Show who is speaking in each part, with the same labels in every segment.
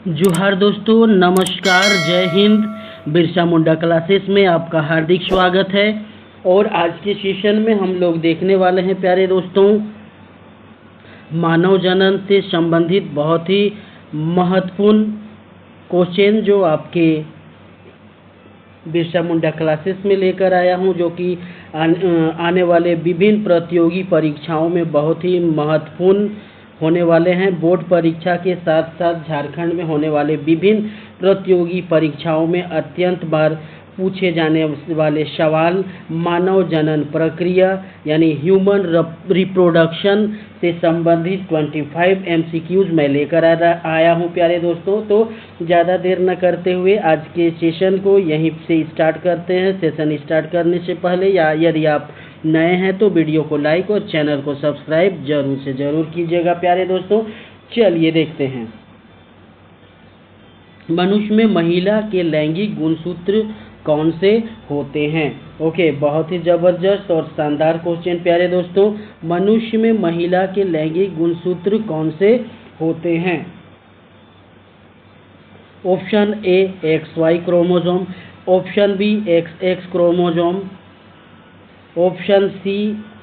Speaker 1: जोहार दोस्तों, नमस्कार, जय हिंद। बिरसा मुंडा क्लासेस में आपका हार्दिक स्वागत है। और आज के सेशन में हम लोग देखने वाले हैं प्यारे दोस्तों, मानव जनन से संबंधित बहुत ही महत्वपूर्ण क्वेश्चन जो आपके बिरसा मुंडा क्लासेस में लेकर आया हूं, जो कि आने वाले विभिन्न प्रतियोगी परीक्षाओं में बहुत ही महत्वपूर्ण होने वाले हैं। बोर्ड परीक्षा के साथ साथ झारखंड में होने वाले विभिन्न प्रतियोगी परीक्षाओं में अत्यंत बार पूछे जाने वाले सवाल मानव जनन प्रक्रिया यानी ह्यूमन रिप्रोडक्शन से संबंधित 25 MCQs मैं लेकर आया हूं प्यारे दोस्तों। तो ज़्यादा देर न करते हुए आज के सेशन को यहीं से स्टार्ट करते हैं। सेशन स्टार्ट करने से पहले या यदि आप नए हैं तो वीडियो को लाइक और चैनल को सब्सक्राइब जरूर से ज़रूर कीजिएगा प्यारे दोस्तों। चलिए देखते हैं। मनुष्य में महिला के लैंगिक गुणसूत्र कौन से होते हैं? ओके, बहुत ही ज़बरदस्त और शानदार क्वेश्चन प्यारे दोस्तों। मनुष्य में महिला के लैंगिक गुणसूत्र कौन से होते हैं? Option A XY chromosome, option B XX chromosome, option C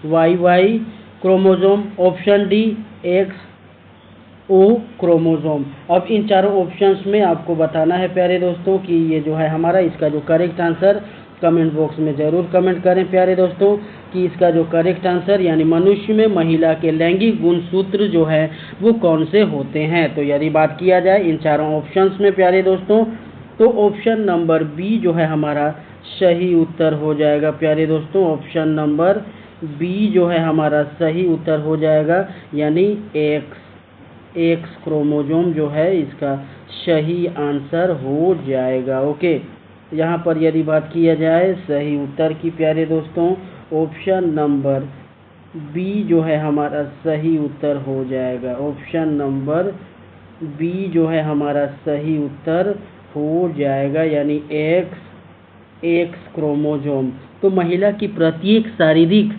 Speaker 1: YY chromosome, option D XO chromosome. अब इन चारों ऑप्शंस में आपको बताना है प्यारे दोस्तों कि ये जो है हमारा इसका जो करेक्ट आंसर कमेंट बॉक्स में ज़रूर कमेंट करें प्यारे दोस्तों कि इसका जो करेक्ट आंसर यानी मनुष्य में महिला के लैंगिक गुणसूत्र जो है वो कौन से होते हैं। तो यदि बात किया जाए इन चारों ऑप्शंस में प्यारे दोस्तों, तो ऑप्शन नंबर बी जो है हमारा सही उत्तर हो जाएगा प्यारे दोस्तों। ऑप्शन नंबर बी जो है हमारा सही उत्तर हो जाएगा, यानी एक्स क्रोमोसोम जो है इसका सही आंसर हो जाएगा। ओके, यहाँ पर यदि बात किया जाए सही उत्तर की प्यारे दोस्तों, ऑप्शन नंबर बी जो है हमारा सही उत्तर हो जाएगा। ऑप्शन नंबर बी जो है हमारा सही उत्तर हो जाएगा, यानी एक्स क्रोमोसोम। तो महिला की प्रत्येक शारीरिक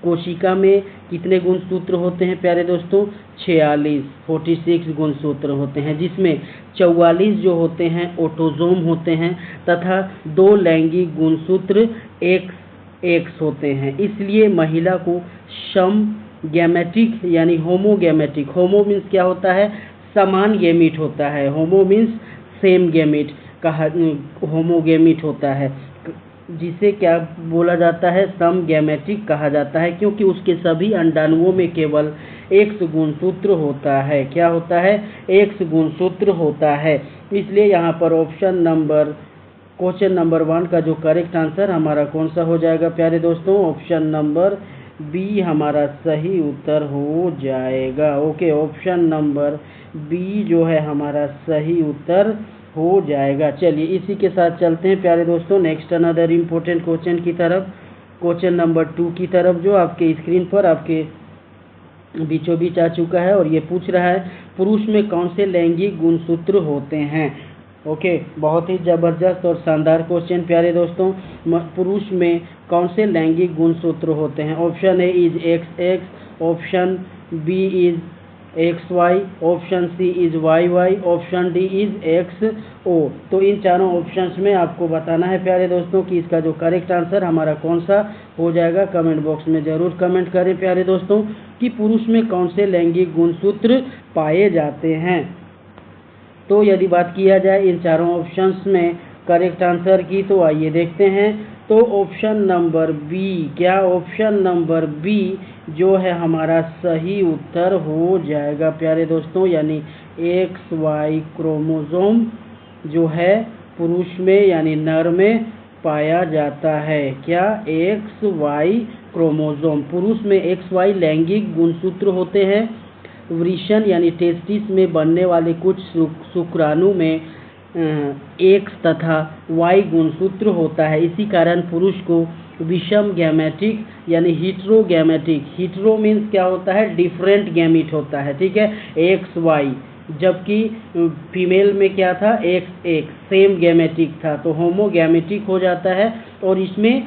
Speaker 1: कोशिका में कितने गुणसूत्र होते हैं प्यारे दोस्तों? 46 गुणसूत्र होते हैं, जिसमें 44 जो होते हैं ऑटोसोम होते हैं तथा 2 लैंगिक गुणसूत्र एक्स होते हैं। इसलिए महिला को समगैमेटिक यानी होमोगैमेटिक, होमो मीन्स क्या होता है? समान गैमीट होता है, होमो मीन्स सेम गैमीट होमोगैमीट होता है, जिसे क्या बोला जाता है? समगैमेटिक कहा जाता है, क्योंकि उसके सभी अंडाणुओं में केवल X गुणसूत्र होता है। क्या होता है? X गुणसूत्र होता है। इसलिए यहाँ पर क्वेश्चन नंबर 1 का जो करेक्ट आंसर हमारा कौन सा हो जाएगा प्यारे दोस्तों? ऑप्शन नंबर बी हमारा सही उत्तर हो जाएगा। ओके, ऑप्शन नंबर बी जो है हमारा सही उत्तर हो जाएगा। चलिए इसी के साथ चलते हैं प्यारे दोस्तों नेक्स्ट अनदर इम्पोर्टेंट क्वेश्चन की तरफ, क्वेश्चन नंबर 2 की तरफ, जो आपके स्क्रीन पर आपके बीचों बीच आ चुका है। और ये पूछ रहा है पुरुष में कौन से लैंगिक गुणसूत्र होते हैं। ओके, बहुत ही ज़बरदस्त और शानदार क्वेश्चन प्यारे दोस्तों। पुरुष में कौन से लैंगिक गुणसूत्र होते हैं? Option A is XX, option B is XY, option C is YY, option D is XO। तो इन चारों ऑप्शंस में आपको बताना है प्यारे दोस्तों कि इसका जो करेक्ट आंसर हमारा कौन सा हो जाएगा। कमेंट बॉक्स में ज़रूर कमेंट करें प्यारे दोस्तों कि पुरुष में कौन से लैंगिक गुणसूत्र पाए जाते हैं। तो यदि बात किया जाए इन चारों ऑप्शंस में करेक्ट आंसर की, तो आइए देखते हैं। तो ऑप्शन नंबर बी, क्या ऑप्शन नंबर बी जो है हमारा सही उत्तर हो जाएगा प्यारे दोस्तों, यानी XY क्रोमोसोम जो है पुरुष में यानी नर में पाया जाता है। क्या? XY chromosome. पुरुष में XY लैंगिक गुणसूत्र होते हैं। वृषण यानी टेस्टिस में बनने वाले कुछ शुक्राणु में X तथा Y गुणसूत्र होता है। इसी कारण पुरुष को विषम गैमेटिक यानी हीट्रोगैमेटिक, हीट्रो मीन्स क्या होता है? डिफरेंट गैमीट होता है, ठीक है, XY, जबकि फीमेल में क्या था? XX, सेम गैमेटिक था, तो होमोगैमेटिक हो जाता है। और इसमें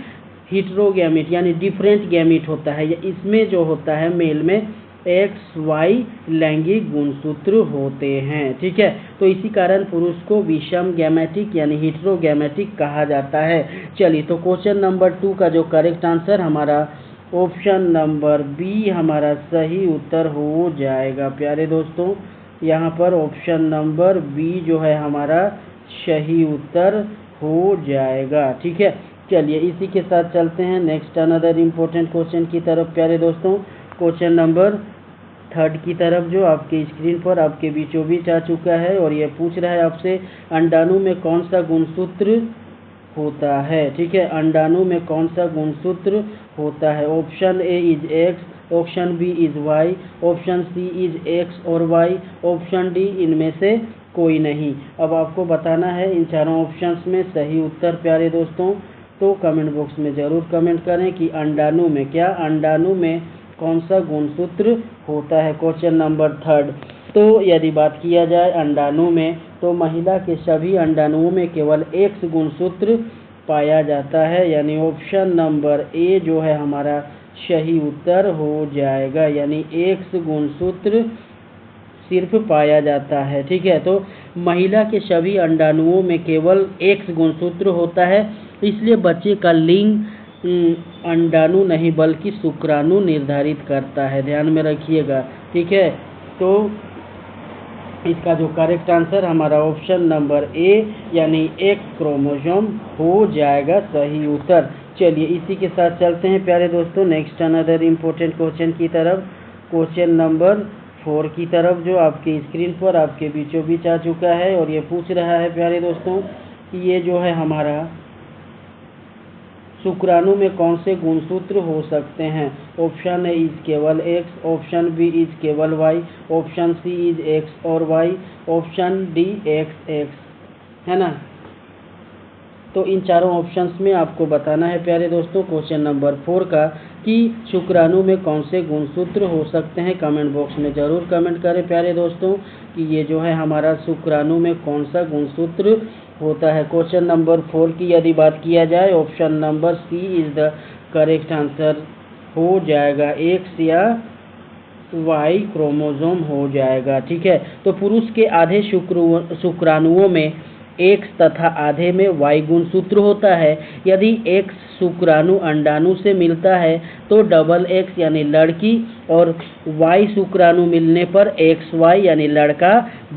Speaker 1: हीट्रोगैमिट यानी डिफरेंट गैमिट होता है। इसमें जो होता है मेल में XY लैंगिक गुणसूत्र होते हैं। ठीक है, तो इसी कारण पुरुष को विषम गैमेटिक यानी हिट्रोगैमेटिक कहा जाता है। चलिए, तो क्वेश्चन नंबर 2 का जो करेक्ट आंसर हमारा ऑप्शन नंबर बी हमारा सही उत्तर हो जाएगा प्यारे दोस्तों। यहाँ पर ऑप्शन नंबर बी जो है हमारा सही उत्तर हो जाएगा। ठीक है, चलिए इसी के साथ चलते हैं नेक्स्ट अनदर इम्पोर्टेंट क्वेश्चन की तरफ प्यारे दोस्तों। क्वेश्चन नंबर 3 की तरफ जो आपके स्क्रीन पर आपके बीचों बीच आ चुका है और ये पूछ रहा है आपसे अंडाणु में कौन सा गुणसूत्र होता है। ठीक है, अंडाणु में कौन सा गुणसूत्र होता है। Option A is X, option B is Y, option C is X और वाई, ऑप्शन डी इनमें से कोई नहीं। अब आपको बताना है इन चारों ऑप्शंस में सही उत्तर प्यारे दोस्तों। तो कमेंट बॉक्स में ज़रूर कमेंट करें कि अंडाणु में अंडाणु में कौन सा गुणसूत्र होता है। क्वेश्चन नंबर 3, तो यदि बात किया जाए अंडाणु में, तो महिला के सभी अंडाणुओं में केवल एक्स गुणसूत्र पाया जाता है, यानी ऑप्शन नंबर ए जो है हमारा सही उत्तर हो जाएगा, यानी एक्स गुणसूत्र सिर्फ पाया जाता है। ठीक है, तो महिला के सभी अंडाणुओं में केवल एक्स गुणसूत्र होता है, इसलिए बच्चे का लिंग अंडाणु नहीं बल्कि शुक्राणु निर्धारित करता है, ध्यान में रखिएगा। ठीक है, तो इसका जो करेक्ट आंसर हमारा ऑप्शन नंबर ए यानी एक्स क्रोमोसोम हो जाएगा सही उत्तर। चलिए इसी के साथ चलते हैं प्यारे दोस्तों नेक्स्ट अनदर इम्पोर्टेंट क्वेश्चन की तरफ। क्वेश्चन नंबर 4 की तरफ जो आपके स्क्रीन पर आपके बीचों बीच आ चुका है और ये पूछ रहा है प्यारे दोस्तों कि ये जो है हमारा शुक्राणु में कौन से गुणसूत्र हो सकते हैं। ऑप्शन ए इज केवल एक्स, ऑप्शन बी इज केवल Y, option C is X और Y, option D X X, है ना। तो इन चारों ऑप्शंस में आपको बताना है प्यारे दोस्तों क्वेश्चन नंबर 4 का कि शुक्राणु में कौन से गुणसूत्र हो सकते हैं। कमेंट बॉक्स में ज़रूर कमेंट करें प्यारे दोस्तों कि ये जो है हमारा शुक्राणु में कौन सा गुणसूत्र होता है। क्वेश्चन नंबर 4 की यदि बात किया जाए option number C is the correct answer हो जाएगा, एक्स या वाई क्रोमोसोम हो जाएगा। ठीक है, तो पुरुष के आधे शुक्राणुओं में एक्स तथा आधे में वाई गुणसूत्र होता है। यदि एक्स शुक्राणु अंडाणु से मिलता है तो डबल एक्स यानी लड़की और वाई शुक्राणु मिलने पर एक्स वाई यानी लड़का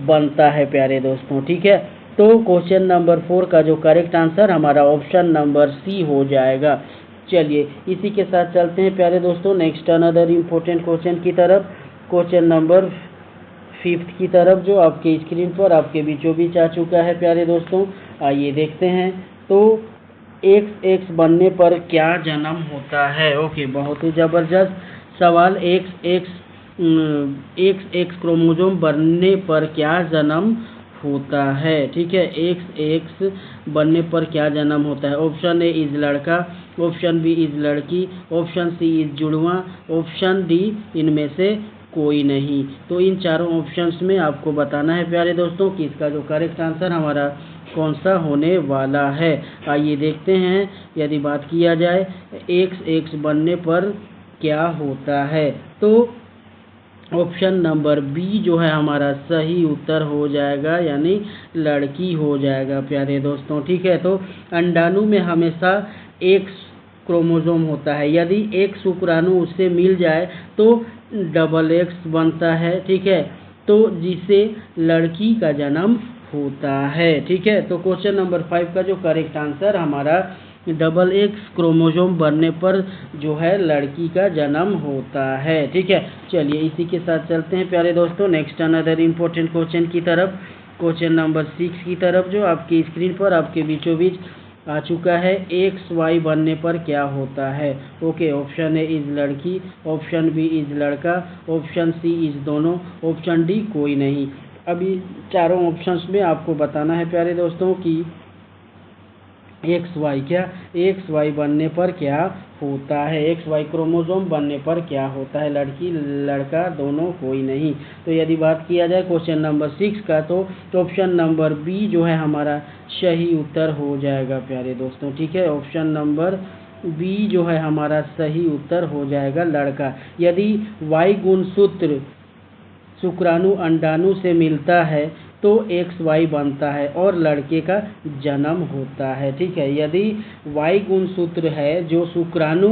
Speaker 1: बनता है प्यारे दोस्तों। ठीक है, तो क्वेश्चन नंबर 4 का जो करेक्ट आंसर हमारा ऑप्शन नंबर सी हो जाएगा। चलिए इसी के साथ चलते हैं प्यारे दोस्तों नेक्स्ट अनदर इम्पोर्टेंट क्वेश्चन की तरफ। क्वेश्चन नंबर 5 की तरफ जो आपके स्क्रीन पर आपके बीचों बीच आ चुका है प्यारे दोस्तों, आइए देखते हैं। तो एक्स एक्स बनने पर क्या जन्म होता है। ओके, बहुत ही ज़बरदस्त सवाल। एक्स एक्स क्रोमोसोम बनने पर क्या जन्म होता है। ठीक है, एक्स एक्स बनने पर क्या जन्म होता है। ऑप्शन ए इज लड़का, ऑप्शन बी इज लड़की, ऑप्शन सी इज जुड़वा, ऑप्शन डी इनमें से कोई नहीं। तो इन चारों ऑप्शंस में आपको बताना है प्यारे दोस्तों कि इसका जो करेक्ट आंसर हमारा कौन सा होने वाला है। आइए देखते हैं यदि बात किया जाए एक्स एक्स बनने पर क्या होता है, तो ऑप्शन नंबर बी जो है हमारा सही उत्तर हो जाएगा, यानी लड़की हो जाएगा प्यारे दोस्तों। ठीक है, तो अंडाणु में हमेशा एक्स क्रोमोसोम होता है, यदि एक शुक्राणु उससे मिल जाए तो डबल एक्स बनता है। ठीक है, तो जिससे लड़की का जन्म होता है। ठीक है, तो क्वेश्चन नंबर 5 का जो करेक्ट आंसर हमारा डबल एक्स क्रोमोसोम बनने पर जो है लड़की का जन्म होता है। ठीक है, चलिए इसी के साथ चलते हैं प्यारे दोस्तों नेक्स्ट अनदर इम्पोर्टेंट क्वेश्चन की तरफ। क्वेश्चन नंबर 6 की तरफ जो आपकी स्क्रीन पर आपके बीचों बीच आ चुका है, एक्स वाई बनने पर क्या होता है। ओके, ऑप्शन ए इज लड़की, ऑप्शन बी इज लड़का, ऑप्शन सी इज दोनों, ऑप्शन डी कोई नहीं। अभी चारों ऑप्शंस में आपको बताना है प्यारे दोस्तों कि एक्स वाई बनने पर क्या होता है, एक्स वाई क्रोमोसोम बनने पर क्या होता है, लड़की लड़का दोनों कोई नहीं। तो यदि बात किया जाए क्वेश्चन नंबर 6 का, तो ऑप्शन नंबर बी जो है हमारा सही उत्तर हो जाएगा प्यारे दोस्तों। ठीक है, ऑप्शन नंबर बी जो है हमारा सही उत्तर हो जाएगा लड़का। यदि वाई गुणसूत्र शुक्राणु अंडाणु से मिलता है तो XY बनता है और लड़के का जन्म होता है। ठीक है, यदि Y गुणसूत्र है जो शुक्राणु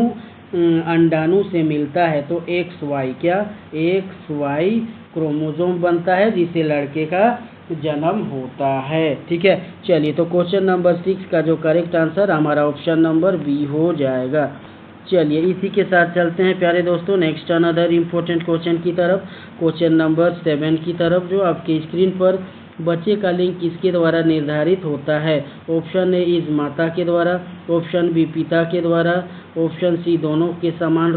Speaker 1: अंडाणु से मिलता है तो XY क्या XY क्रोमोसोम बनता है जिससे लड़के का जन्म होता है। ठीक है, चलिए तो क्वेश्चन नंबर 6 का जो करेक्ट आंसर हमारा ऑप्शन नंबर बी हो जाएगा। चलिए इसी के साथ चलते हैं प्यारे दोस्तों नेक्स्ट अनदर इम्पोर्टेंट क्वेश्चन की तरफ, क्वेश्चन नंबर 7 की तरफ, जो आपके स्क्रीन पर बच्चे का लिंग किसके द्वारा निर्धारित होता है। ऑप्शन ए इज माता के द्वारा, ऑप्शन बी पिता के द्वारा, ऑप्शन सी दोनों के समान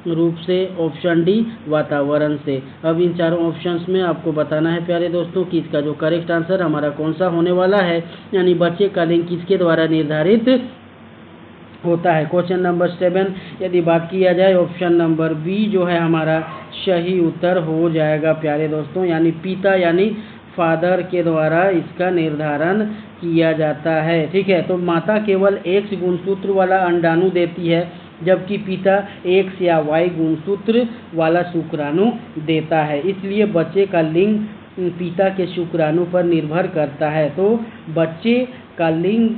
Speaker 1: रूप से, ऑप्शन डी वातावरण से। अब इन चारों ऑप्शंस में आपको बताना है प्यारे दोस्तों कि इसका जो करेक्ट आंसर हमारा कौन सा होने वाला है, यानी बच्चे का लिंग किसके द्वारा निर्धारित होता है। क्वेश्चन नंबर 7 यदि बात किया जाए ऑप्शन नंबर बी जो है हमारा सही उत्तर हो जाएगा प्यारे दोस्तों, यानी पिता यानी फादर के द्वारा इसका निर्धारण किया जाता है। ठीक है, तो माता केवल X गुणसूत्र वाला अंडाणु देती है जबकि पिता X या Y गुणसूत्र वाला शुक्राणु देता है, इसलिए बच्चे का लिंग पिता के शुक्राणु पर निर्भर करता है। तो बच्चे का लिंग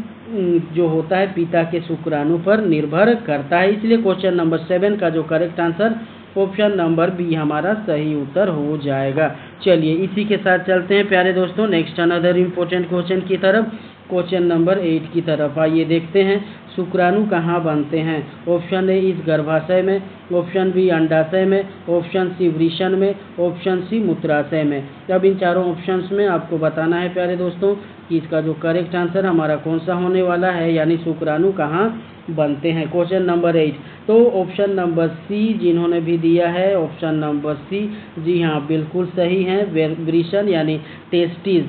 Speaker 1: जो होता है पिता के शुक्राणु पर निर्भर करता है, इसलिए क्वेश्चन नंबर 7 का जो correct answer option number B हमारा सही उत्तर हो जाएगा। चलिए इसी के साथ चलते हैं प्यारे दोस्तों नेक्स्ट अनदर इम्पोर्टेंट क्वेश्चन की तरफ, क्वेश्चन नंबर 8 की तरफ। आइए देखते हैं शुक्राणु कहाँ बनते हैं। ऑप्शन ए इस गर्भाशय में, ऑप्शन बी अंडाशय में, ऑप्शन सी वृषण में, ऑप्शन सी मूत्राशय में। अब इन चारों ऑप्शंस में आपको बताना है प्यारे दोस्तों कि इसका जो करेक्ट आंसर हमारा कौन सा होने वाला है, यानी शुक्राणु कहाँ बनते हैं। क्वेश्चन नंबर 8, तो ऑप्शन नंबर सी जिन्होंने भी दिया है ऑप्शन नंबर सी, जी हाँ बिल्कुल सही है, वृषण यानी टेस्टिस।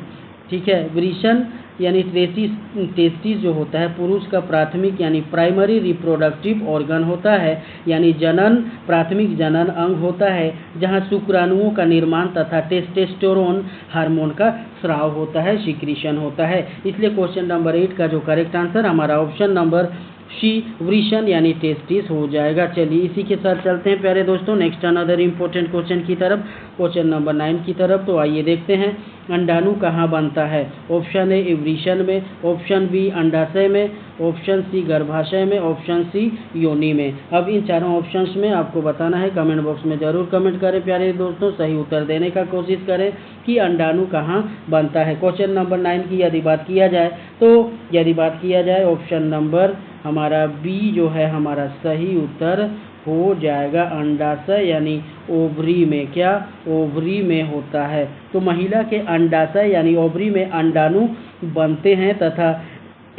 Speaker 1: ठीक है, वृषण यानी टेस्टिस जो होता है पुरुष का प्राथमिक यानी प्राइमरी रिप्रोडक्टिव ऑर्गन होता है, यानी जनन प्राथमिक जनन अंग होता है जहां शुक्राणुओं का निर्माण तथा टेस्टोस्टेरोन हार्मोन का स्राव होता है, सिक्रीशन होता है। इसलिए क्वेश्चन नंबर 8 का जो करेक्ट आंसर हमारा ऑप्शन नंबर सी वृषण यानी टेस्टिस हो जाएगा। चलिए इसी के साथ चलते हैं प्यारे दोस्तों नेक्स्ट अनदर इम्पोर्टेंट क्वेश्चन की तरफ, क्वेश्चन नंबर 9 की तरफ। तो आइए देखते हैं अंडाणु कहाँ बनता है। ऑप्शन ए वृषण में, ऑप्शन बी अंडाशय में, ऑप्शन सी गर्भाशय में, ऑप्शन सी योनि में। अब इन चारों ऑप्शंस में आपको बताना है, कमेंट बॉक्स में जरूर कमेंट करें प्यारे दोस्तों, सही उत्तर देने का कोशिश करें कि अंडाणु कहाँ बनता है। क्वेश्चन नंबर 9 की यदि बात किया जाए तो यदि बात किया जाए ऑप्शन नंबर हमारा बी जो है हमारा सही उत्तर हो जाएगा अंडाशय यानी ओवरी में। क्या ओवरी में होता है। तो महिला के अंडाशय यानी ओवरी में अंडाणु बनते हैं तथा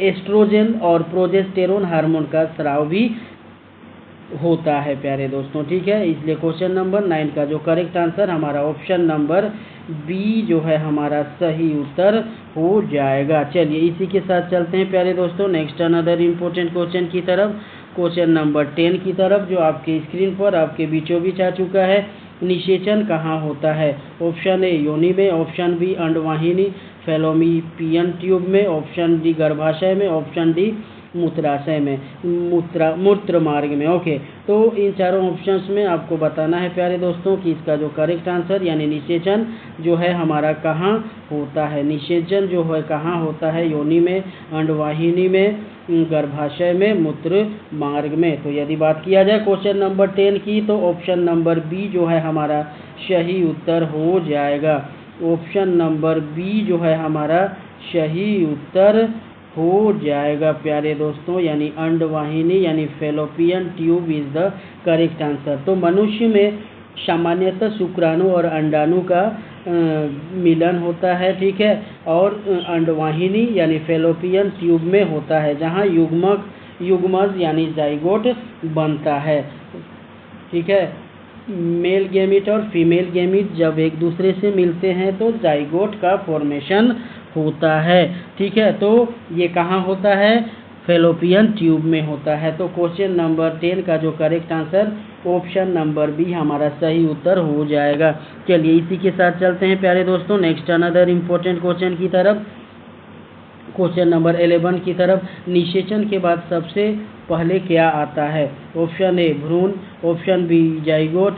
Speaker 1: एस्ट्रोजन और प्रोजेस्टेरोन हार्मोन का स्राव भी होता है प्यारे दोस्तों। ठीक है, इसलिए क्वेश्चन नंबर 9 का जो करेक्ट आंसर हमारा ऑप्शन नंबर बी जो है हमारा सही उत्तर हो जाएगा। चलिए इसी के साथ चलते हैं प्यारे दोस्तों नेक्स्ट अनदर इम्पोर्टेंट क्वेश्चन की तरफ, क्वेश्चन नंबर 10 की तरफ, जो आपके स्क्रीन पर आपके बीचों बीच आ चुका है। निषेचन कहाँ होता है। ऑप्शन ए योनि में, ऑप्शन बी अंडवाहिनी फैलोपियन ट्यूब में, ऑप्शन डी गर्भाशय में, ऑप्शन डी मूत्राशय में, मूत्र मार्ग में। ओके, तो इन चारों ऑप्शंस में आपको बताना है प्यारे दोस्तों कि इसका जो करेक्ट आंसर यानी निषेचन जो है हमारा कहाँ होता है। निषेचन जो है कहाँ होता है, योनि में, अंडवाहिनी में, गर्भाशय में, मूत्र मार्ग में। तो यदि बात किया जाए क्वेश्चन नंबर 10 की तो ऑप्शन नंबर बी जो है हमारा सही उत्तर हो जाएगा। ऑप्शन नंबर बी जो है हमारा सही उत्तर हो जाएगा प्यारे दोस्तों, यानी अंडवाहिनी यानी fallopian tube is the correct answer. तो मनुष्य में सामान्यतः शुक्राणु और अंडाणु का मिलन होता है। ठीक है, और अंडवाहिनी यानी फैलोपियन ट्यूब में होता है जहां युग्मज यानी जाइगोट बनता है। ठीक है, मेल गैमीट और फीमेल गैमीट जब एक दूसरे से मिलते हैं तो जाइगोट का फॉर्मेशन होता है। ठीक है, तो ये कहाँ होता है, फैलोपियन ट्यूब में होता है। तो क्वेश्चन नंबर 10 का जो correct answer option number B हमारा सही उत्तर हो जाएगा। चलिए इसी के साथ चलते हैं प्यारे दोस्तों नेक्स्ट अनदर इम्पोर्टेंट क्वेश्चन की तरफ, क्वेश्चन नंबर 11 की तरफ, निषेचन के बाद सबसे पहले क्या आता है? ऑप्शन ए भ्रूण, option B zygote,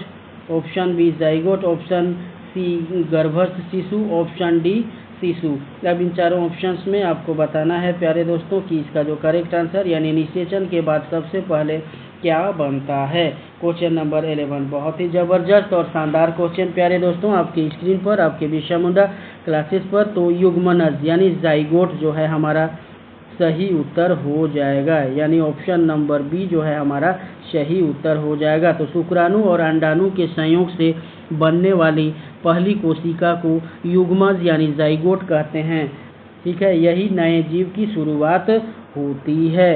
Speaker 1: option C गर्भस्थ शिशु, ऑप्शन डी शिशु। अब इन चारों ऑप्शंस में आपको बताना है प्यारे दोस्तों कि इसका जो करेक्ट आंसर यानी निषेचन के बाद सबसे पहले क्या बनता है। क्वेश्चन नंबर 11 बहुत ही जबरदस्त और शानदार क्वेश्चन प्यारे दोस्तों आपकी स्क्रीन पर, आपके बिरसा मुंडा क्लासेस पर। तो युग्मनज यानी जाइगोट जो है हमारा सही उत्तर हो जाएगा, यानी ऑप्शन नंबर बी जो है हमारा सही उत्तर हो जाएगा। तो शुक्राणु और अंडाणु के संयोग से बनने वाली पहली कोशिका को युग्मज यानी जाइगोट कहते हैं। ठीक है, यही नए जीव की शुरुआत होती है।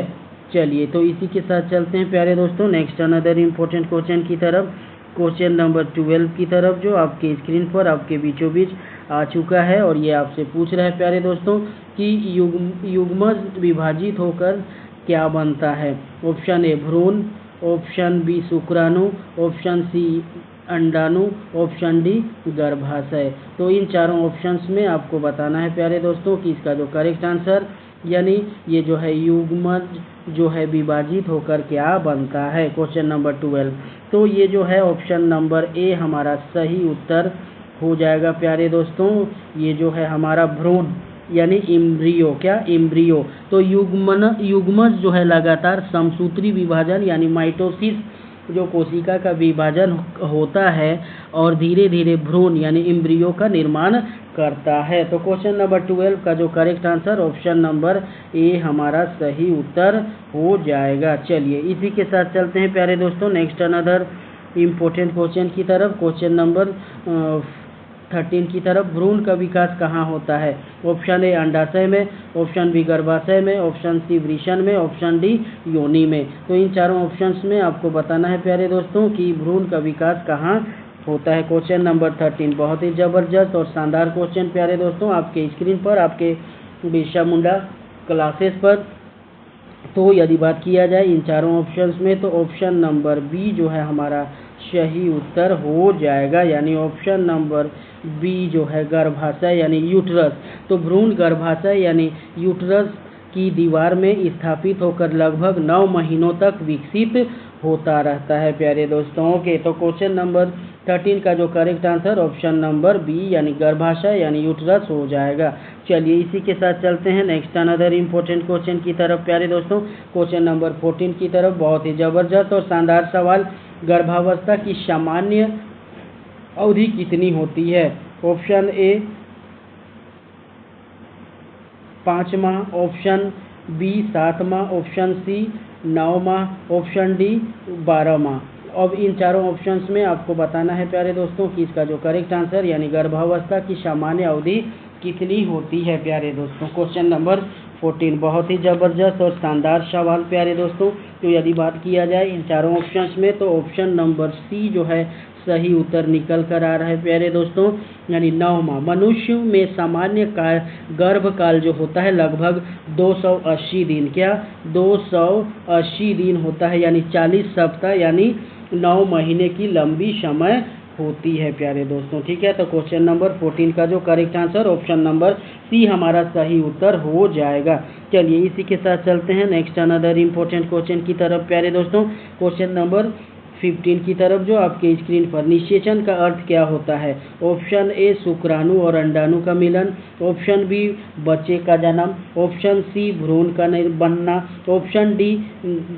Speaker 1: चलिए तो इसी के साथ चलते हैं प्यारे दोस्तों नेक्स्ट अनदर इम्पोर्टेंट क्वेश्चन की तरफ। क्वेश्चन नंबर 12 की तरफ जो आपके स्क्रीन पर आपके बीचों बीच आ चुका है और ये आपसे पूछ रहा है प्यारे दोस्तों कि युग्मज विभाजित होकर क्या बनता है। ऑप्शन ए भ्रूण, ऑप्शन बी शुक्राणु, ऑप्शन सी अंडाणु, ऑप्शन डी गर्भाशय। तो इन चारों ऑप्शंस में आपको बताना है प्यारे दोस्तों कि इसका जो करेक्ट आंसर यानी ये जो है युग्मज जो है विभाजित होकर क्या बनता है। क्वेश्चन नंबर 12 तो ये जो है ऑप्शन नंबर ए हमारा सही उत्तर हो जाएगा प्यारे दोस्तों। ये जो है हमारा भ्रूण यानी इम्ब्रियो, क्या इम्ब्रियो। तो युग्मज जो है लगातार समसूत्री विभाजन यानी माइटोसिस जो कोशिका का विभाजन होता है और धीरे धीरे भ्रूण यानी इम्ब्रियो का निर्माण करता है। तो क्वेश्चन नंबर 12 का जो correct answer option number A हमारा सही उत्तर हो जाएगा। चलिए इसी के साथ चलते हैं प्यारे दोस्तों नेक्स्ट अनदर इम्पोर्टेंट क्वेश्चन की तरफ। क्वेश्चन नंबर 13 की तरफ, भ्रूण का विकास कहाँ होता है? ऑप्शन ए अंडाशय में, ऑप्शन बी गर्भाशय में, ऑप्शन सी वृषण में, ऑप्शन डी योनि में। तो इन चारों ऑप्शंस में आपको बताना है प्यारे दोस्तों कि भ्रूण का विकास कहाँ होता है। क्वेश्चन नंबर 13 बहुत ही जबरदस्त और शानदार क्वेश्चन प्यारे दोस्तों आपके स्क्रीन पर, आपके बिरसा मुंडा क्लासेस पर। तो यदि बात किया जाए इन चारों ऑप्शंस में तो ऑप्शन नंबर बी जो है हमारा सही उत्तर हो जाएगा, यानी ऑप्शन नंबर बी जो है गर्भाशय यानी यूट्रस। तो भ्रूण गर्भाशय यानी यूट्रस की दीवार में स्थापित होकर लगभग 9 महीनों तक विकसित होता रहता है प्यारे दोस्तों। ओके, तो क्वेश्चन नंबर 13 का जो correct answer option number B यानी गर्भाशय यानी यूट्रस हो जाएगा। चलिए इसी के साथ चलते हैं नेक्स्ट अनदर इम्पोर्टेंट क्वेश्चन की तरफ प्यारे दोस्तों। क्वेश्चन नंबर 14 की तरफ, बहुत ही जबरदस्त और शानदार सवाल, गर्भावस्था की सामान्य अवधि कितनी होती है? ऑप्शन ए 5 माह, ऑप्शन बी 7 माह, ऑप्शन सी 9 माह, ऑप्शन डी 12 माह। अब इन चारों ऑप्शंस में आपको बताना है प्यारे दोस्तों कि इसका जो करेक्ट आंसर यानी गर्भावस्था की सामान्य अवधि कितनी होती है प्यारे दोस्तों। क्वेश्चन नंबर 14 बहुत ही जबरदस्त और शानदार सवाल प्यारे दोस्तों। तो यदि बात किया जाए इन चारों ऑप्शंस में तो ऑप्शन नंबर सी जो है सही उत्तर निकल कर आ रहा है प्यारे दोस्तों, यानी 9 माह। मनुष्य में सामान्य गर्भकाल जो होता है लगभग 280 दिन, क्या 280 दिन होता है, यानी 40 सप्ताह यानी 9 महीने की लंबी समय होती है प्यारे दोस्तों। ठीक है, तो क्वेश्चन नंबर 14 का जो correct answer option number C हमारा सही उत्तर हो जाएगा। चलिए इसी के साथ चलते हैं नेक्स्ट अनदर इम्पोर्टेंट क्वेश्चन की तरफ प्यारे दोस्तों। क्वेश्चन नंबर 15 की तरफ जो आपके स्क्रीन पर, निषेचन का अर्थ क्या होता है? ऑप्शन ए शुक्राणु और अंडाणु का मिलन, ऑप्शन बी बच्चे का जन्म, ऑप्शन सी भ्रूण का बनना, ऑप्शन डी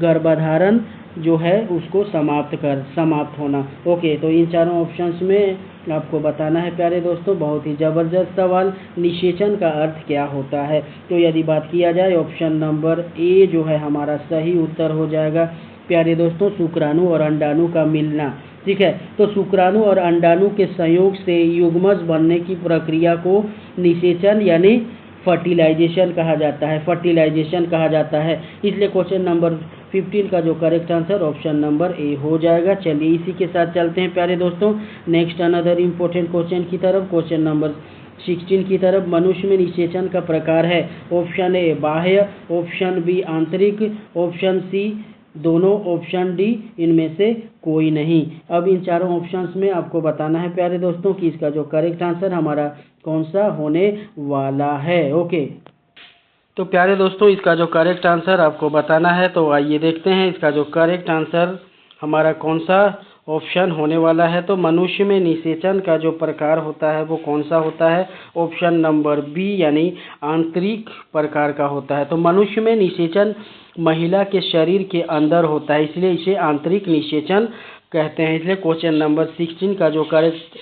Speaker 1: गर्भधारण जो है उसको समाप्त होना। ओके, तो इन चारों ऑप्शंस में आपको बताना है प्यारे दोस्तों, बहुत ही ज़बरदस्त सवाल, निषेचन का अर्थ क्या होता है। तो यदि बात किया जाए ऑप्शन नंबर ए जो है हमारा सही उत्तर हो जाएगा प्यारे दोस्तों, शुक्राणु और अंडाणु का मिलना। ठीक है, तो शुक्राणु और अंडाणु के संयोग से युग्मज बनने की प्रक्रिया को निषेचन यानी फर्टिलाइजेशन कहा जाता है। इसलिए क्वेश्चन नंबर 15 का जो correct answer option number A हो जाएगा। चलिए इसी के साथ चलते हैं प्यारे दोस्तों नेक्स्ट अनदर इम्पोर्टेंट क्वेश्चन की तरफ। क्वेश्चन नंबर 16 की तरफ, मनुष्य में निषेचन का प्रकार है। ऑप्शन ए बाह्य, ऑप्शन बी आंतरिक, ऑप्शन सी दोनों, ऑप्शन डी इनमें से कोई नहीं। अब इन चारों ऑप्शंस में आपको बताना है प्यारे दोस्तों कि इसका जो करेक्ट आंसर हमारा कौन सा होने वाला है। ओके, तो प्यारे दोस्तों, इसका जो करेक्ट आंसर आपको बताना है, तो आइए देखते हैं इसका जो करेक्ट आंसर हमारा कौन सा ऑप्शन होने वाला है। तो मनुष्य में निषेचन का जो प्रकार होता है वो कौन सा होता है? ऑप्शन नंबर बी यानी आंतरिक प्रकार का होता है। तो मनुष्य में निषेचन महिला के शरीर के अंदर होता है, इसलिए इसे आंतरिक निषेचन कहते हैं। इसलिए क्वेश्चन नंबर 16 का जो करेक्ट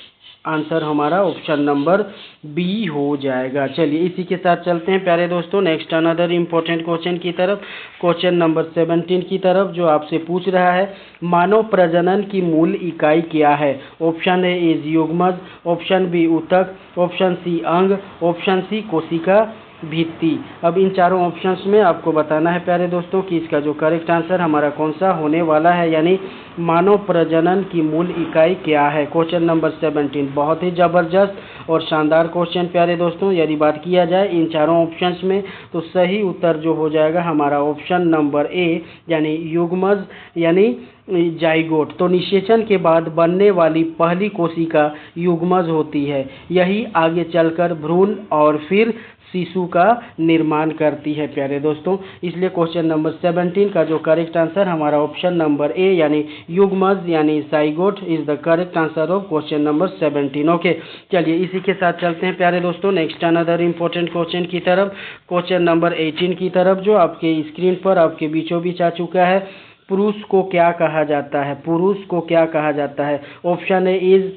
Speaker 1: आंसर हमारा ऑप्शन नंबर बी हो जाएगा। चलिए इसी के साथ चलते हैं प्यारे दोस्तों नेक्स्ट अनदर इम्पोर्टेंट क्वेश्चन की तरफ, क्वेश्चन नंबर 17 की तरफ, जो आपसे पूछ रहा है मानव प्रजनन की मूल इकाई क्या है? ऑप्शन ए इज युग्मज, ऑप्शन बी ऊतक, ऑप्शन सी अंग, ऑप्शन सी कोशिका भित्ति। अब इन चारों ऑप्शंस में आपको बताना है प्यारे दोस्तों कि इसका जो करेक्ट आंसर हमारा कौन सा होने वाला है, यानी मानव प्रजनन की मूल इकाई क्या है। क्वेश्चन नंबर 17 बहुत ही ज़बरदस्त और शानदार क्वेश्चन प्यारे दोस्तों। यदि बात किया जाए इन चारों ऑप्शंस में, तो सही उत्तर जो हो जाएगा हमारा ऑप्शन नंबर ए यानी युग्मज यानी जाइगोट। तो निषेचन के बाद बनने वाली पहली कोशिका युग्मज होती है, यही आगे चलकर भ्रूण और फिर शिशु का निर्माण करती है प्यारे दोस्तों। इसलिए क्वेश्चन नंबर 17 का जो करेक्ट आंसर हमारा ऑप्शन नंबर ए यानी युग्मज यानी zygote is the correct answer of question number 17। Okay, चलिए इसी के साथ चलते हैं प्यारे दोस्तों नेक्स्ट अनदर इम्पोर्टेंट क्वेश्चन की तरफ, क्वेश्चन नंबर 18 की तरफ, जो आपके स्क्रीन पर आपके बीचों बीच आ चुका है। पुरुष को क्या कहा जाता है? पुरुष को क्या कहा जाता है? ऑप्शन ए इज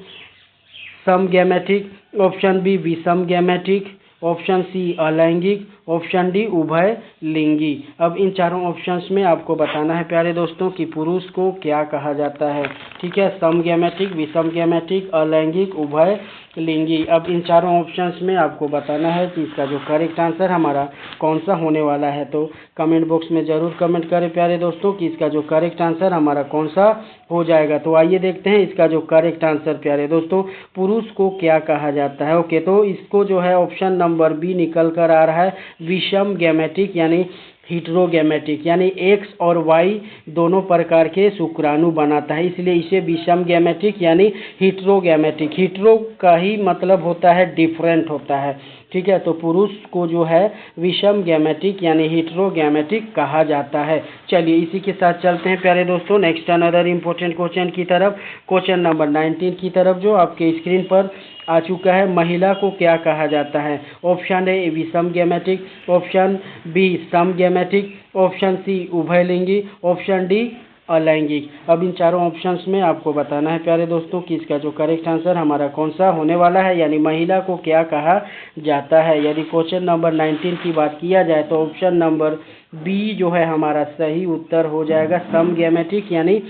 Speaker 1: समगैमेटिक, ऑप्शन बी विषम गैमेटिक, ऑप्शन सी अलैंगिक, ऑप्शन डी उभय लिंगी। अब इन चारों ऑप्शंस में आपको बताना है प्यारे दोस्तों कि पुरुष को क्या कहा जाता है। ठीक है, समगैमेटिक, विषम गैमेटिक, अलैंगिक, उभय लिंगी। अब इन चारों ऑप्शंस में आपको बताना है कि इसका जो करेक्ट आंसर हमारा कौन सा होने वाला है। तो कमेंट बॉक्स में ज़रूर कमेंट करें प्यारे दोस्तों कि इसका जो करेक्ट आंसर हमारा कौन सा हो जाएगा। तो आइए देखते हैं इसका जो करेक्ट आंसर प्यारे दोस्तों, पुरुष को क्या कहा जाता है। ओके, तो इसको जो है ऑप्शन नंबर बी निकल कर आ रहा है विषम गैमेटिक यानी हिट्रोगैमेटिक, यानी एक्स और वाई दोनों प्रकार के शुक्राणु बनाता है, इसलिए इसे विषम गैमेटिक यानी हिट्रोगैमेटिक। हिट्रो का ही मतलब होता है डिफरेंट होता है। ठीक है, तो पुरुष को जो है विषम गैमेटिक यानी हिट्रोगैमेटिक कहा जाता है। चलिए इसी के साथ चलते हैं प्यारे दोस्तों नेक्स्ट अनदर इम्पोर्टेंट क्वेश्चन की तरफ, क्वेश्चन नंबर 19 की तरफ, जो आपके स्क्रीन पर आ चुका है। महिला को क्या कहा जाता है? ऑप्शन ए विषम गैमेटिक, ऑप्शन बी सम गैमेटिक, ऑप्शन सी उभयलिंगी, ऑप्शन डी अलैंगिक। अब इन चारों ऑप्शंस में आपको बताना है प्यारे दोस्तों कि इसका जो करेक्ट आंसर हमारा कौन सा होने वाला है, यानी महिला को क्या कहा जाता है। यदि क्वेश्चन नंबर 19 की बात किया जाए तो ऑप्शन नंबर बी जो है हमारा सही उत्तर हो जाएगा, सम गैमेटिक यानी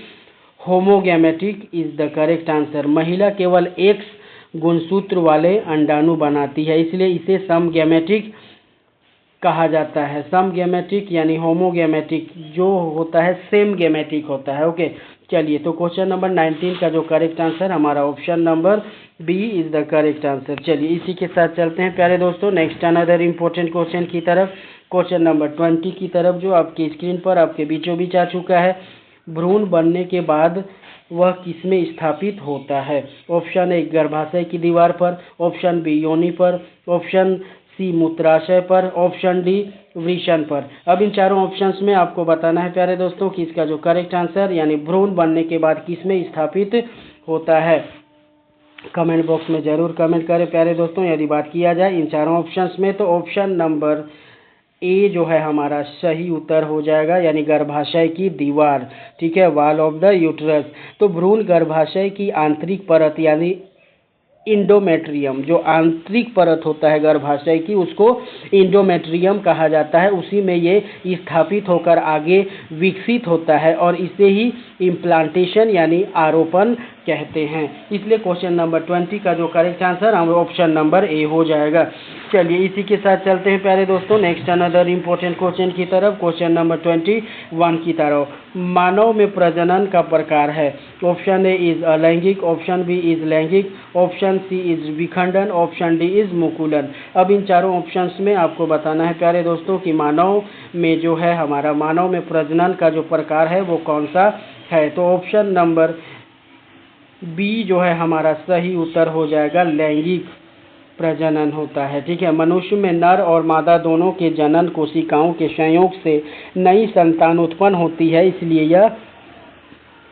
Speaker 1: homogametic is the correct answer. महिला केवल एक गुणसूत्र वाले अंडाणु बनाती है, इसलिए इसे समगैमेटिक कहा जाता है। समगैमेटिक यानी होमोगैमेटिक जो होता है सेम गैमेटिक होता है। ओके, चलिए तो क्वेश्चन नंबर 19 का जो करेक्ट आंसर हमारा option number B is the correct answer. चलिए इसी के साथ चलते हैं प्यारे दोस्तों नेक्स्ट अनदर इम्पोर्टेंट क्वेश्चन की तरफ, क्वेश्चन नंबर 20 की तरफ, जो आपकी स्क्रीन पर आपके बीचों बीच आ चुका है। भ्रूण बनने के बाद वह किसमें स्थापित होता है? ऑप्शन ए गर्भाशय की दीवार पर, ऑप्शन बी योनि पर, ऑप्शन सी मूत्राशय पर, ऑप्शन डी वृषण पर। अब इन चारों ऑप्शंस में आपको बताना है प्यारे दोस्तों कि इसका जो करेक्ट आंसर यानी भ्रूण बनने के बाद किसमें स्थापित होता है। कमेंट बॉक्स में ज़रूर कमेंट करें प्यारे दोस्तों। यदि बात किया जाए इन चारों ऑप्शंस में, तो ऑप्शन नंबर ए जो है हमारा सही उत्तर हो जाएगा, यानी गर्भाशय की दीवार। ठीक है, वॉल ऑफ द यूट्रस। तो भ्रूण गर्भाशय की आंतरिक परत यानी इंडोमेट्रियम, जो आंतरिक परत होता है गर्भाशय की, उसको इंडोमेट्रियम कहा जाता है। उसी में ये स्थापित होकर आगे विकसित होता है और इसे ही इम्प्लांटेशन यानी आरोपण कहते हैं। इसलिए क्वेश्चन नंबर 20 का जो करेक्ट आंसर हम ऑप्शन नंबर ए हो जाएगा। चलिए इसी के साथ चलते हैं प्यारे दोस्तों नेक्स्ट अनदर इम्पोर्टेंट क्वेश्चन की तरफ, क्वेश्चन नंबर 21 की तरफ। मानव में प्रजनन का प्रकार है। ऑप्शन ए इज अलैंगिक, ऑप्शन बी इज लैंगिक, ऑप्शन सी इज विखंडन, ऑप्शन डी इज मुकुलन। अब इन चारों ऑप्शंस में आपको बताना है प्यारे दोस्तों कि मानव में जो है हमारा मानव में प्रजनन का जो प्रकार है वो कौन सा है। तो ऑप्शन नंबर बी जो है हमारा सही उत्तर हो जाएगा लैंगिक प्रजनन होता है। ठीक है, मनुष्य में नर और मादा दोनों के जनन कोशिकाओं के संयोग से नई संतान उत्पन्न होती है, इसलिए यह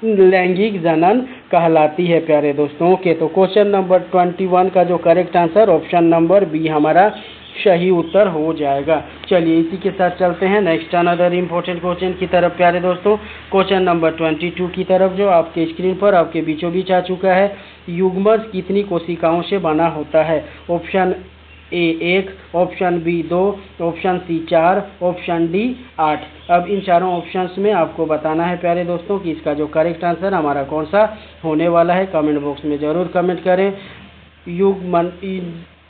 Speaker 1: लैंगिक जनन कहलाती है प्यारे दोस्तों। ओके, तो क्वेश्चन नंबर 21 का जो correct answer option number B हमारा सही उत्तर हो जाएगा। चलिए इसी के साथ चलते हैं नेक्स्ट अनदर इम्पोर्टेंट क्वेश्चन की तरफ प्यारे दोस्तों। क्वेश्चन नंबर 22 की तरफ जो आपके स्क्रीन पर आपके बीचों बीच आ चुका है। युग्मज कितनी कोशिकाओं से बना होता है? Option A 1, option B 2, option C 4, option D 8। अब इन चारों ऑप्शंस में आपको बताना है प्यारे दोस्तों कि इसका जो करेक्ट आंसर हमारा कौन सा होने वाला है। कमेंट बॉक्स में ज़रूर कमेंट करें।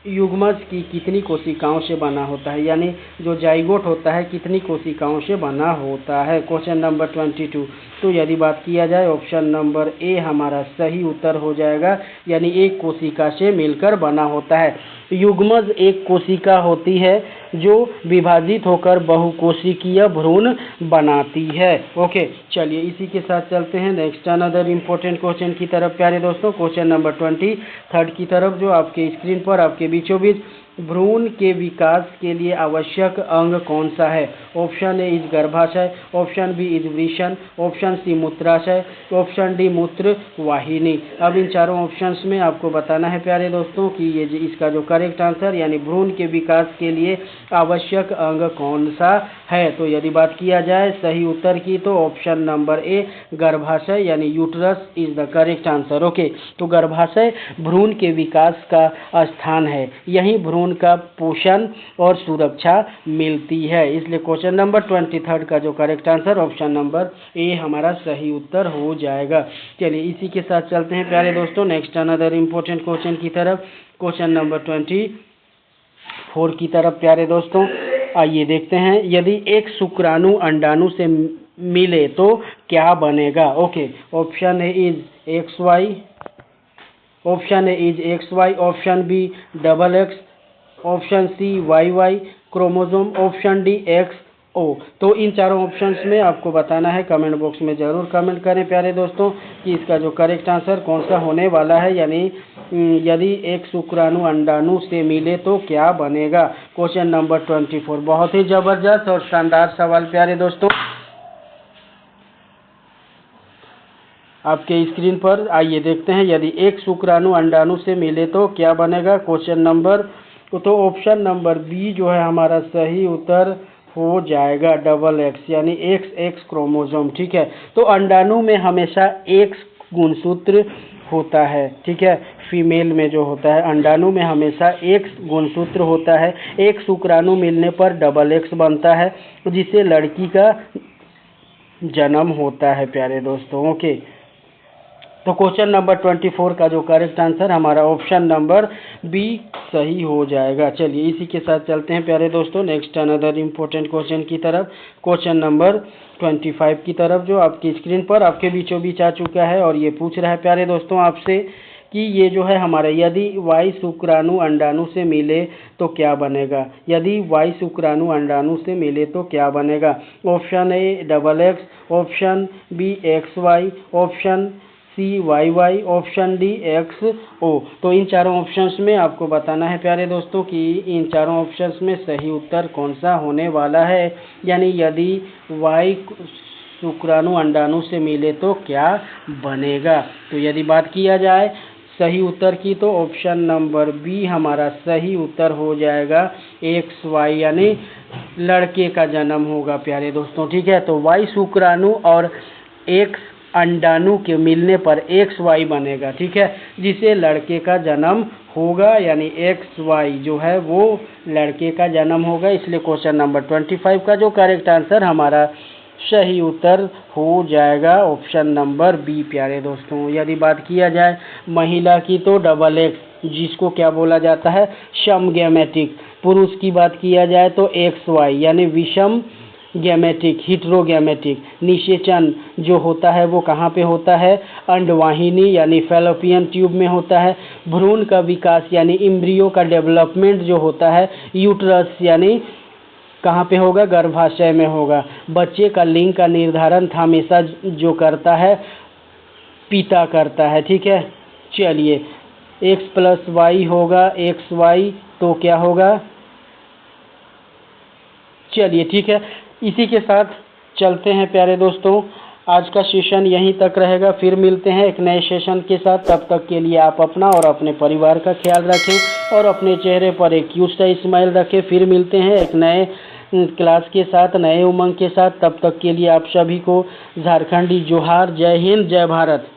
Speaker 1: युग्मज की कितनी कोशिकाओं से बना होता है, यानी जो जाइगोट होता है कितनी कोशिकाओं से बना होता है। क्वेश्चन नंबर 22, तो यदि बात किया जाए ऑप्शन नंबर ए हमारा सही उत्तर हो जाएगा, यानी एक कोशिका से मिलकर बना होता है। युग्मज एक कोशिका होती है जो विभाजित होकर बहुकोशिकीय भ्रूण बनाती है। ओके, चलिए इसी के साथ चलते हैं नेक्स्ट अनदर इम्पोर्टेंट क्वेश्चन की तरफ प्यारे दोस्तों। क्वेश्चन नंबर 23 की तरफ जो आपके स्क्रीन पर आपके बीचों बीच भ्रूण के विकास के लिए आवश्यक अंग कौन सा है? ऑप्शन ए इज गर्भाशय, ऑप्शन बी इज वृषण, ऑप्शन सी मूत्राशय, ऑप्शन डी मूत्र वाहिनी। अब इन चारों ऑप्शंस में आपको बताना है प्यारे दोस्तों कि ये इसका जो करेक्ट आंसर यानी भ्रूण के विकास के लिए आवश्यक अंग कौन सा है। तो यदि बात किया जाए सही उत्तर की तो ऑप्शन नंबर ए गर्भाशय यानी uterus is the correct answer. Okay, तो गर्भाशय भ्रूण के विकास का स्थान है, यही भ्रूण का पोषण और सुरक्षा मिलती है। इसलिए क्वेश्चन नंबर 23 का जो correct answer option number A हमारा सही उत्तर हो जाएगा। चलिए इसी के साथ चलते हैं प्यारे दोस्तों नेक्स्ट अनदर इम्पोर्टेंट क्वेश्चन की तरफ। क्वेश्चन नंबर 24 की तरफ प्यारे दोस्तों आइए देखते हैं। यदि एक शुक्राणु अंडाणु से मिले तो क्या बनेगा? Okay, option A is XY, option A is XY, option B XX, option C YY chromosome, option D XO। तो इन चारों ऑप्शंस में आपको बताना है, कमेंट बॉक्स में ज़रूर कमेंट करें प्यारे दोस्तों कि इसका जो करेक्ट आंसर कौन सा होने वाला है, यानी यदि एक शुक्राणु अंडाणु से मिले तो क्या बनेगा। क्वेश्चन नंबर 24 बहुत ही ज़बरदस्त और शानदार सवाल प्यारे दोस्तों आपके स्क्रीन पर। आइए देखते हैं, यदि एक शुक्राणु अंडाणु से मिले तो क्या बनेगा। क्वेश्चन नंबर तो ऑप्शन नंबर बी जो है हमारा सही उत्तर हो जाएगा, XX यानी XX क्रोमोसोम। ठीक है, तो अंडाणु में हमेशा X गुणसूत्र होता है। ठीक है, फीमेल में जो होता है अंडाणु में हमेशा X गुणसूत्र होता है। एक शुक्राणु मिलने पर XX बनता है जिससे लड़की का जन्म होता है प्यारे दोस्तों। ओके, तो क्वेश्चन नंबर 24 का जो करेक्ट आंसर हमारा ऑप्शन नंबर बी सही हो जाएगा। चलिए इसी के साथ चलते हैं प्यारे दोस्तों नेक्स्ट अनदर इम्पोर्टेंट क्वेश्चन की तरफ। क्वेश्चन नंबर 25 की तरफ जो आपकी स्क्रीन पर आपके बीचों बीच आ चुका है और ये पूछ रहा है प्यारे दोस्तों आपसे कि ये जो है हमारा यदि Y शुक्राणु अंडाणु से मिले तो क्या बनेगा। यदि Y शुक्राणु अंडाणु से मिले तो क्या बनेगा। Option A XX, option B XY, option C YY, option D XO। तो इन चारों ऑप्शंस में आपको बताना है प्यारे दोस्तों कि इन चारों ऑप्शंस में सही उत्तर कौन सा होने वाला है, यानी यदि Y शुक्राणु अंडाणु से मिले तो क्या बनेगा। तो यदि बात किया जाए सही उत्तर की तो ऑप्शन नंबर बी हमारा सही उत्तर हो जाएगा, XY यानी लड़के का जन्म होगा प्यारे दोस्तों। ठीक है, तो Y शुक्राणु और X अंडाणु के मिलने पर XY बनेगा। ठीक है, जिसे लड़के का जन्म होगा, यानी XY जो है वो लड़के का जन्म होगा। इसलिए क्वेश्चन नंबर 25 का जो करेक्ट आंसर हमारा सही उत्तर हो जाएगा ऑप्शन नंबर बी प्यारे दोस्तों। यदि बात किया जाए महिला की तो XX जिसको क्या बोला जाता है समगैमेटिक। पुरुष की बात किया जाए तो XY यानी विषम गैमेटिक, हिट्रोगैमेटिक। निषेचन जो होता है वो कहाँ पे होता है, अंडवाहिनी यानी फैलोपियन ट्यूब में होता है। भ्रूण का विकास यानी इम्ब्रियो का डेवलपमेंट जो होता है यूट्रस यानी कहाँ पे होगा, गर्भाशय में होगा। बच्चे का लिंग का निर्धारण हमेशा जो करता है पिता करता है। ठीक है, चलिए x प्लस वाई होगा एक्स वाई, तो क्या होगा, चलिए ठीक है। इसी के साथ चलते हैं प्यारे दोस्तों, आज का सेशन यहीं तक रहेगा। फिर मिलते हैं एक नए सेशन के साथ। तब तक के लिए आप अपना और अपने परिवार का ख्याल रखें और अपने चेहरे पर एक क्यूट सा स्माइल रखें। फिर मिलते हैं एक नए क्लास के साथ, नए उमंग के साथ। तब तक के लिए आप सभी को झारखंडी जोहार। जय हिंद, जय भारत।